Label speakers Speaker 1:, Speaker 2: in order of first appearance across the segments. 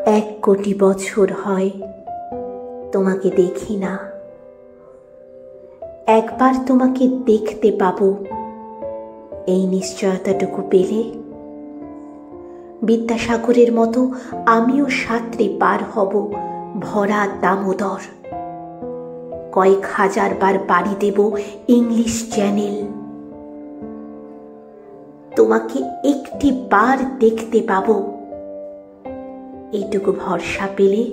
Speaker 1: 1 কোটি বছর হয় তোমাকে দেখি না। একবার তোমাকে দেখতে পাবো, এই নিশ্চয়তাটুকু পেলে বিদ্যাসাগরের মতো আমিও সাঁতরে পার হব ভরা দামোদর। কয়েক হাজার বার পাড়ি দেব ইংলিশ চ্যানেল। তোমাকে একটি বার দেখতে পাবো, এইটুকু ভরসা পেলে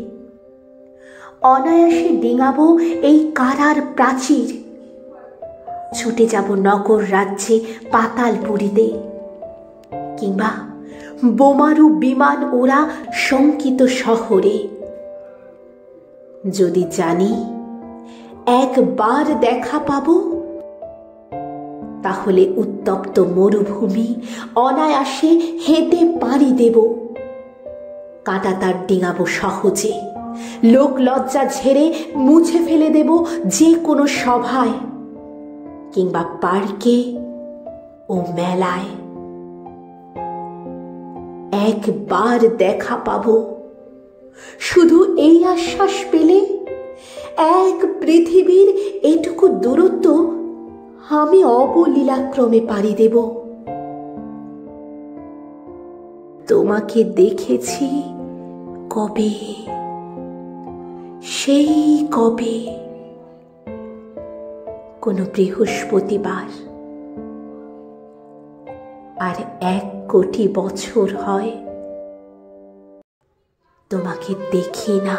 Speaker 1: অনায়াসে ডিঙাবো এই কারার প্রাচীর। ছুটে যাব নগর রাজ্যে পাতালপুরীতে, কিংবা বোমারু বিমান ওরা শঙ্কিত শহরে। যদি জানি একবার দেখা পাবো, তাহলে উত্তপ্ত মরুভূমি অনায়াসে হেঁটে পাড়ি দেব। কাঁটাতার ডিঙাবো সহজে, লোক লজ্জা ঝেড়ে মুছে ফেলে দেব যে কোনো সভায়, কিংবা পার্কে ও মেলায়। একবার দেখা পাবো, শুধু এই আশ্বাস পেলে এক পৃথিবীর এটুকু দূরত্ব আমি অবলীলাক্রমে পাড়ি দেব। তোমাকে দেখেছি কবে, সেই কবে, কোনো বৃহস্পতিবার। আর 1 কোটি বছর হয় তোমাকে দেখি না।